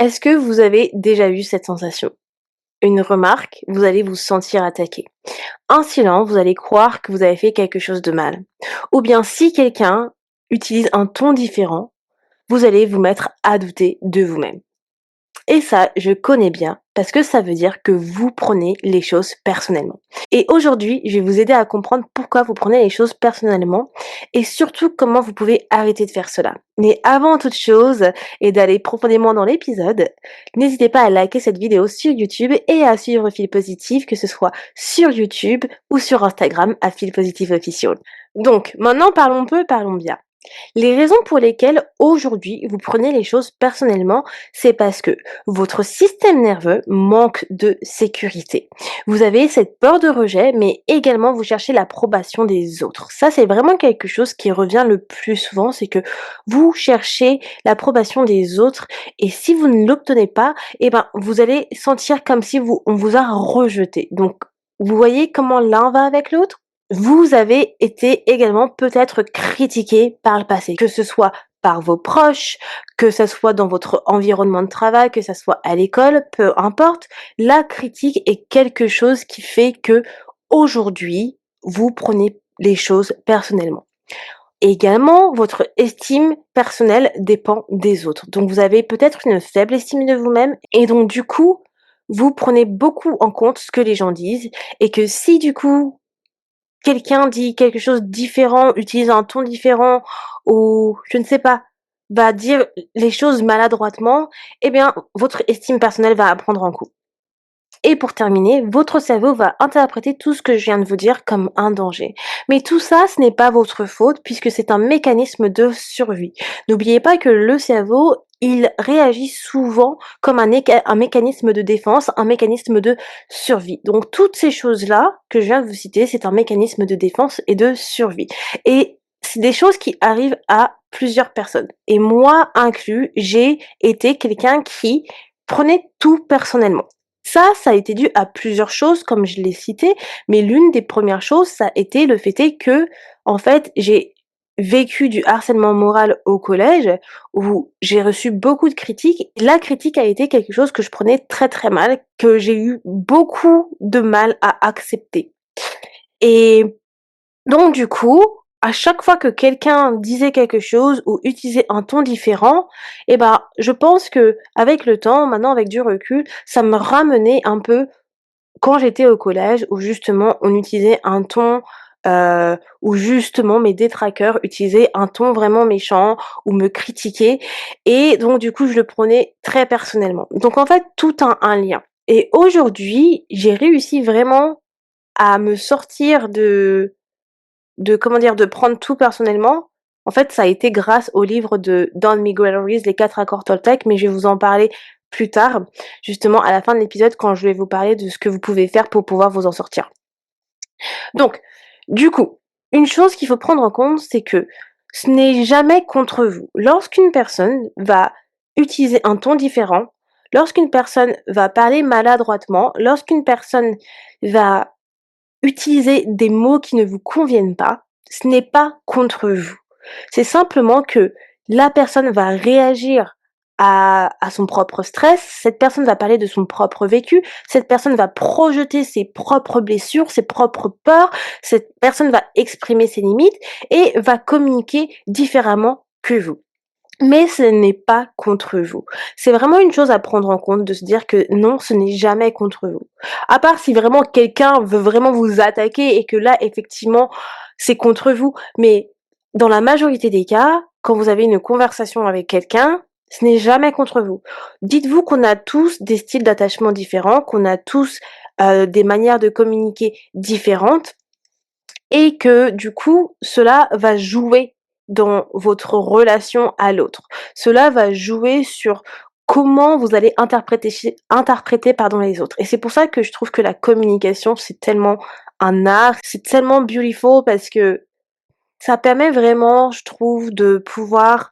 Est-ce que vous avez déjà eu cette sensation? Une remarque, vous allez vous sentir attaqué. Un silence, vous allez croire que vous avez fait quelque chose de mal. Ou bien si quelqu'un utilise un ton différent, vous allez vous mettre à douter de vous-même. Et ça, je connais bien parce que ça veut dire que vous prenez les choses personnellement. Et aujourd'hui, je vais vous aider à comprendre pourquoi vous prenez les choses personnellement et surtout comment vous pouvez arrêter de faire cela. Mais avant toute chose et d'aller profondément dans l'épisode, n'hésitez pas à liker cette vidéo sur YouTube et à suivre Fil Positif, que ce soit sur YouTube ou sur Instagram à Fil Positif Official. Donc, maintenant parlons peu, parlons bien. Les raisons pour lesquelles aujourd'hui vous prenez les choses personnellement, c'est parce que votre système nerveux manque de sécurité. Vous avez cette peur de rejet, mais également vous cherchez l'approbation des autres. Ça, c'est vraiment quelque chose qui revient le plus souvent, c'est que vous cherchez l'approbation des autres et si vous ne l'obtenez pas, eh ben, vous allez sentir comme si on vous a rejeté. Donc, vous voyez comment l'un va avec l'autre? Vous avez été également peut-être critiqué par le passé, que ce soit par vos proches, que ça soit dans votre environnement de travail, que ça soit à l'école, peu importe. La critique est quelque chose qui fait que aujourd'hui, vous prenez les choses personnellement. Également, votre estime personnelle dépend des autres. Donc vous avez peut-être une faible estime de vous-même et donc du coup, vous prenez beaucoup en compte ce que les gens disent et que si du coup quelqu'un dit quelque chose de différent, utilise un ton différent ou je ne sais pas, va dire les choses maladroitement, eh bien, votre estime personnelle va prendre un coup. Et pour terminer, votre cerveau va interpréter tout ce que je viens de vous dire comme un danger. Mais tout ça, ce n'est pas votre faute puisque c'est un mécanisme de survie. N'oubliez pas que le cerveau, il réagit souvent comme un mécanisme de défense, un mécanisme de survie. Donc toutes ces choses-là que je viens de vous citer, c'est un mécanisme de défense et de survie. Et c'est des choses qui arrivent à plusieurs personnes. Et moi inclus, j'ai été quelqu'un qui prenait tout personnellement. Ça a été dû à plusieurs choses comme je l'ai cité, mais l'une des premières choses, ça a été le fait est que, en fait, j'ai vécu du harcèlement moral au collège où j'ai reçu beaucoup de critiques. La critique a été quelque chose que je prenais très, très mal, que j'ai eu beaucoup de mal à accepter et donc du coup, à chaque fois que quelqu'un disait quelque chose ou utilisait un ton différent, eh ben, je pense qu'avec le temps, maintenant avec du recul, ça me ramenait un peu quand j'étais au collège où justement on utilisait un ton, où justement mes détracteurs utilisaient un ton vraiment méchant ou me critiquaient et donc du coup je le prenais très personnellement. Donc en fait tout a un lien et aujourd'hui, j'ai réussi vraiment à me sortir de comment dire? De prendre tout personnellement, en fait, ça a été grâce au livre de Don Miguel Ruiz, Les 4 accords Toltec, mais je vais vous en parler plus tard, justement à la fin de l'épisode quand je vais vous parler de ce que vous pouvez faire pour pouvoir vous en sortir. Donc, du coup, une chose qu'il faut prendre en compte, c'est que ce n'est jamais contre vous. Lorsqu'une personne va utiliser un ton différent, lorsqu'une personne va parler maladroitement, lorsqu'une personne va utiliser des mots qui ne vous conviennent pas, ce n'est pas contre vous. C'est simplement que la personne va réagir à son propre stress, cette personne va parler de son propre vécu, cette personne va projeter ses propres blessures, ses propres peurs, cette personne va exprimer ses limites et va communiquer différemment que vous. Mais ce n'est pas contre vous. C'est vraiment une chose à prendre en compte de se dire que non, ce n'est jamais contre vous. À part si vraiment quelqu'un veut vraiment vous attaquer et que là, effectivement, c'est contre vous. Mais dans la majorité des cas, quand vous avez une conversation avec quelqu'un, ce n'est jamais contre vous. Dites-vous qu'on a tous des styles d'attachement différents, qu'on a tous des manières de communiquer différentes et que du coup, cela va jouer dans votre relation à l'autre. Cela va jouer sur comment vous allez interpréter pardon, les autres. Et c'est pour ça que je trouve que la communication, c'est tellement un art, c'est tellement beautiful parce que ça permet vraiment, je trouve, de pouvoir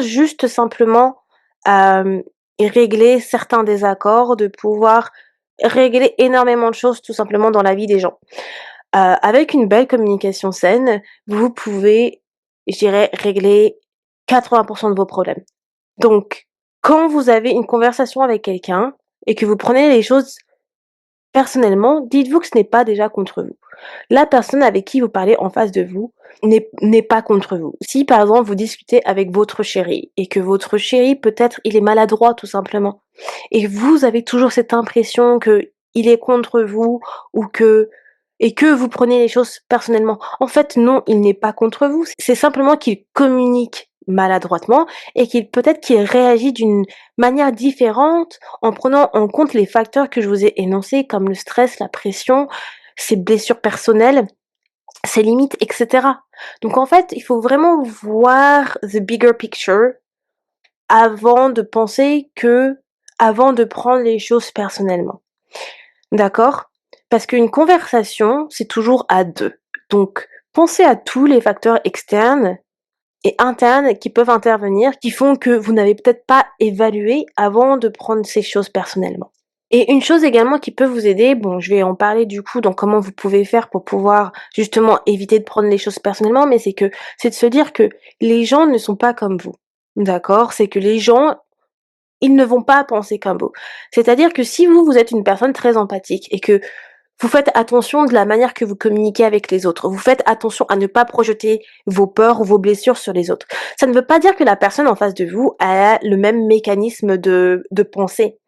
juste simplement, hem, régler certains désaccords, de pouvoir régler énormément de choses tout simplement dans la vie des gens. Avec une belle communication saine, vous pouvez, je dirais, régler 80 de vos problèmes. Donc Quand vous avez une conversation avec quelqu'un et que vous prenez les choses personnellement, dites-vous que ce n'est pas déjà contre vous. La personne avec qui vous parlez en face de vous n'est pas contre vous. Si par exemple vous discutez avec votre chéri et que votre chéri peut-être il est maladroit tout simplement et vous avez toujours cette impression que il est contre vous ou que et que vous prenez les choses personnellement. En fait non, il n'est pas contre vous, c'est simplement qu'il communique maladroitement et qu'il réagit d'une manière différente en prenant en compte les facteurs que je vous ai énoncés comme le stress, la pression, ses blessures personnelles, ses limites, et cetera. Donc en fait, il faut vraiment voir the bigger picture avant de penser que avant de prendre les choses personnellement. D'accord? Parce qu'une conversation, c'est toujours à 2. Donc pensez à tous les facteurs externes et internes qui peuvent intervenir, qui font que vous n'avez peut-être pas évalué avant de prendre ces choses personnellement. Et une chose également qui peut vous aider, bon, je vais en parler du coup dans comment vous pouvez faire pour pouvoir justement éviter de prendre les choses personnellement, mais c'est de se dire que les gens ne sont pas comme vous. D'accord? C'est que les gens, ils ne vont pas penser comme vous. C'est-à-dire que si vous, vous êtes une personne très empathique et que vous faites attention de la manière que vous communiquez avec les autres. Vous faites attention à ne pas projeter vos peurs ou vos blessures sur les autres. Ça ne veut pas dire que la personne en face de vous a le même mécanisme de pensée.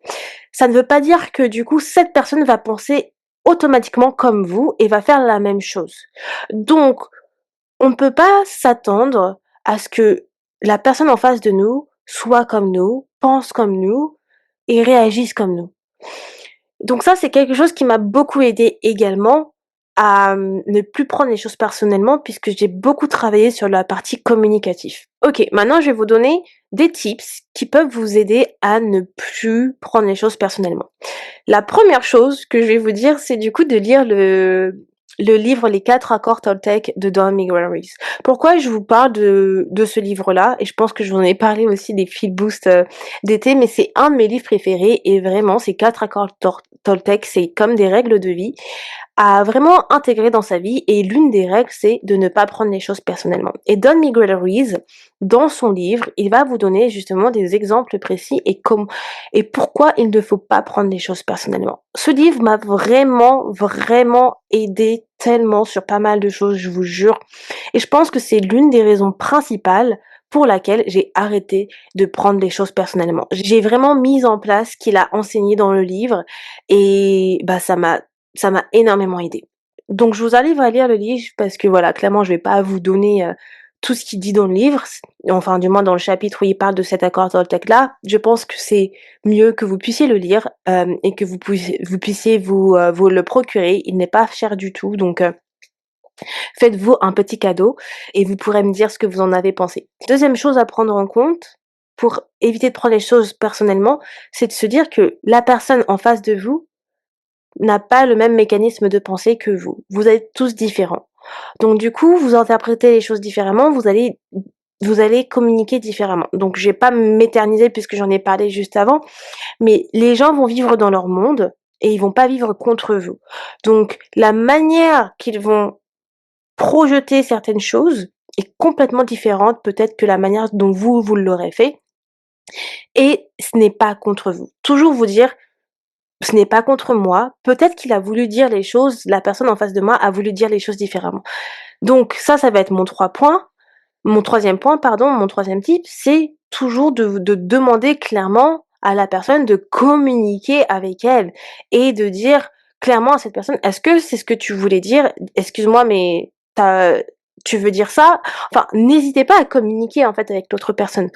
Ça ne veut pas dire que du coup, cette personne va penser automatiquement comme vous et va faire la même chose. Donc, on ne peut pas s'attendre à ce que la personne en face de nous soit comme nous, pense comme nous et réagisse comme nous. Donc ça, c'est quelque chose qui m'a beaucoup aidé également à, ne plus prendre les choses personnellement puisque j'ai beaucoup travaillé sur la partie communicatif. OK, maintenant je vais vous donner des tips qui peuvent vous aider à ne plus prendre les choses personnellement. La première chose que je vais vous dire, c'est du coup de lire le livre Les 4 accords Toltec de Don Miguel Ruiz. Pourquoi je vous parle de ce livre-là? Et je pense que je vous en ai parlé aussi des feel boost d'été, mais c'est un de mes livres préférés et vraiment ces 4 accords Toltec, c'est comme des règles de vie à vraiment intégrer dans sa vie et l'une des règles, c'est de ne pas prendre les choses personnellement. Et Don Miguel Ruiz, dans son livre, il va vous donner justement des exemples précis et pourquoi il ne faut pas prendre les choses personnellement. Ce livre m'a vraiment, vraiment aidé tellement sur pas mal de choses, je vous jure. Et je pense que c'est l'une des raisons principales pour laquelle j'ai arrêté de prendre les choses personnellement. J'ai vraiment mis en place ce qu'il a enseigné dans le livre et bah ça m'a énormément aidé. Donc je vous invite à lire le livre parce que voilà, clairement je vais pas vous donner, tout ce qu'il dit dans le livre, enfin du moins dans le chapitre où il parle de cet accord Toltec là. Je pense que c'est mieux que vous puissiez le lire, et que vous puissiez vous le procurer. Il n'est pas cher du tout donc faites-vous un petit cadeau et vous pourrez me dire ce que vous en avez pensé. Deuxième chose à prendre en compte, pour éviter de prendre les choses personnellement, c'est de se dire que la personne en face de vous n'a pas le même mécanisme de pensée que vous. Vous êtes tous différents. Donc du coup, vous interprétez les choses différemment, vous allez communiquer différemment. Donc je vais pas m'éterniser puisque j'en ai parlé juste avant, mais les gens vont vivre dans leur monde et ils vont pas vivre contre vous. Donc la manière qu'ils vont projeter certaines choses est complètement différente peut-être que la manière dont vous l'aurez fait et ce n'est pas contre vous. Toujours vous dire: ce n'est pas contre moi. Peut-être qu'il a voulu dire les choses, la personne en face de moi a voulu dire les choses différemment. Donc ça va être mon 3 points. Mon troisième point, pardon, mon troisième tip, c'est toujours de demander clairement à la personne de communiquer avec elle et de dire clairement à cette personne: «Est-ce que c'est ce que tu voulais dire? Excuse-moi, mais tu veux dire ça?» Enfin, n'hésitez pas à communiquer, en fait, avec l'autre personne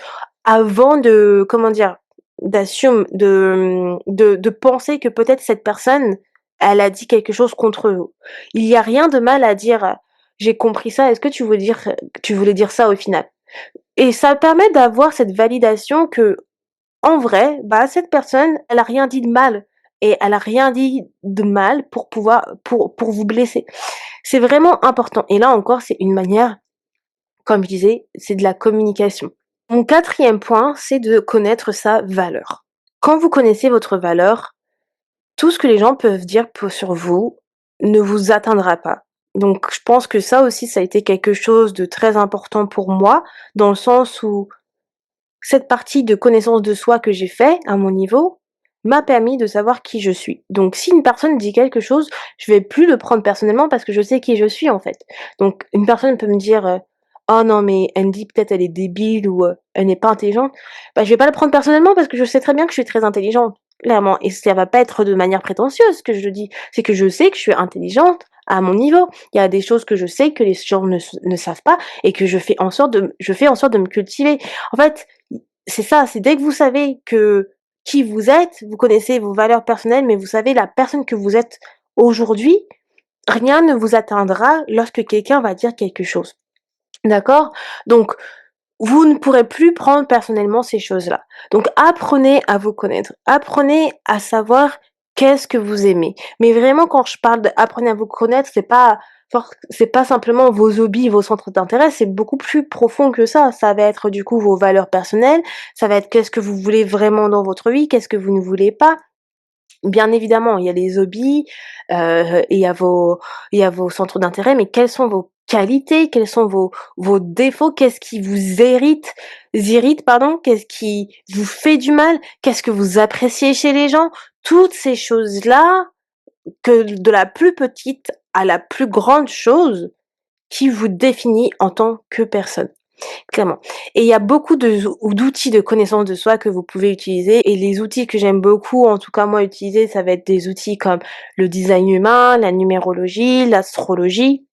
avant de, comment dire? De penser que peut-être cette personne, elle a dit quelque chose contre vous. Il y a rien de mal à dire: «J'ai compris ça, est-ce que tu voulais dire ça au final?» Et ça permet d'avoir cette validation que, en vrai, bah, cette personne, elle a rien dit de mal et elle a rien dit de mal pour pouvoir pour vous blesser. C'est vraiment important et là encore, c'est une manière, comme je disais, c'est de la communication. Mon quatrième point, c'est de connaître sa valeur. Quand vous connaissez votre valeur, tout ce que les gens peuvent dire sur vous ne vous atteindra pas. Donc je pense que ça aussi, ça a été quelque chose de très important pour moi, dans le sens où cette partie de connaissance de soi que j'ai fait à mon niveau m'a permis de savoir qui je suis. Donc si une personne dit quelque chose, je vais plus le prendre personnellement parce que je sais qui je suis, en fait. Donc une personne peut me dire, «Oh non, mais Andy, peut-être elle est débile ou, elle n'est pas intelligente». Bah, je vais pas le prendre personnellement parce que je sais très bien que je suis très intelligente, clairement, et ça va pas être de manière prétentieuse que je le dis. C'est que je sais que je suis intelligente à mon niveau. Il y a des choses que je sais que les gens ne savent pas et que je fais en sorte de me cultiver. En fait, c'est ça, c'est dès que vous savez que qui vous êtes, vous connaissez vos valeurs personnelles, mais vous savez la personne que vous êtes aujourd'hui, rien ne vous atteindra lorsque quelqu'un va dire quelque chose. D'accord? Donc, vous ne pourrez plus prendre personnellement ces choses-là. Donc apprenez à vous connaître, apprenez à savoir qu'est-ce que vous aimez. Mais vraiment quand je parle d'apprenez à vous connaître, c'est pas simplement vos hobbies, vos centres d'intérêt, c'est beaucoup plus profond que ça. Ça va être du coup vos valeurs personnelles, ça va être qu'est-ce que vous voulez vraiment dans votre vie, qu'est-ce que vous ne voulez pas. Bien évidemment, il y a les hobbies, et il y a vos centres d'intérêt, mais quelles sont vos qualités? Quels sont vos défauts? Qu'est-ce qui vous irrite, pardon? Qu'est-ce qui vous fait du mal? Qu'est-ce que vous appréciez chez les gens? Toutes ces choses-là, que de la plus petite à la plus grande chose qui vous définit en tant que personne. Clairement. Et il y a beaucoup d'outils de connaissance de soi que vous pouvez utiliser, et les outils que j'aime beaucoup, en tout cas moi utiliser, ça va être des outils comme le design humain, la numérologie, l'astrologie,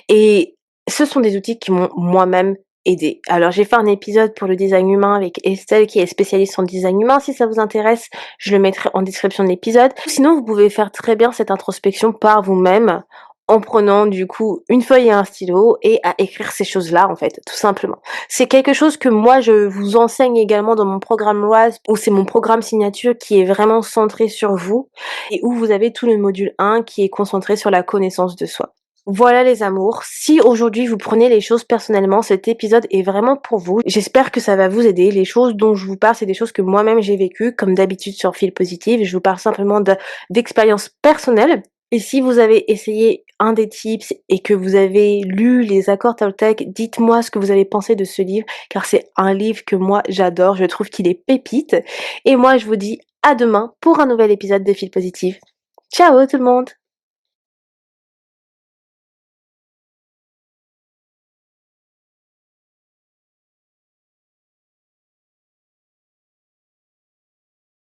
et ce sont des outils qui m'ont moi-même aidée. Alors j'ai fait un épisode pour le design humain avec Estelle qui est spécialiste en design humain. Si ça vous intéresse, je le mettrai en description de l'épisode. Sinon, vous pouvez faire très bien cette introspection par vous-même en prenant du coup une feuille et un stylo et à écrire ces choses-là en fait, tout simplement. C'est quelque chose que moi je vous enseigne également dans mon programme RAS, où c'est mon programme signature qui est vraiment centré sur vous et où vous avez tout le module 1 qui est concentré sur la connaissance de soi. Voilà les amours, si aujourd'hui vous prenez les choses personnellement, cet épisode est vraiment pour vous. J'espère que ça va vous aider. Les choses dont je vous parle, c'est des choses que moi-même j'ai vécues, comme d'habitude sur Feel Positive. Je vous parle simplement d'expériences personnelles. Et si vous avez essayé un des tips et que vous avez lu les accords Toltec, dites-moi ce que vous avez pensé de ce livre, car c'est un livre que moi j'adore, je trouve qu'il est pépite. Et moi je vous dis à demain pour un nouvel épisode de Feel Positive. Ciao tout le monde!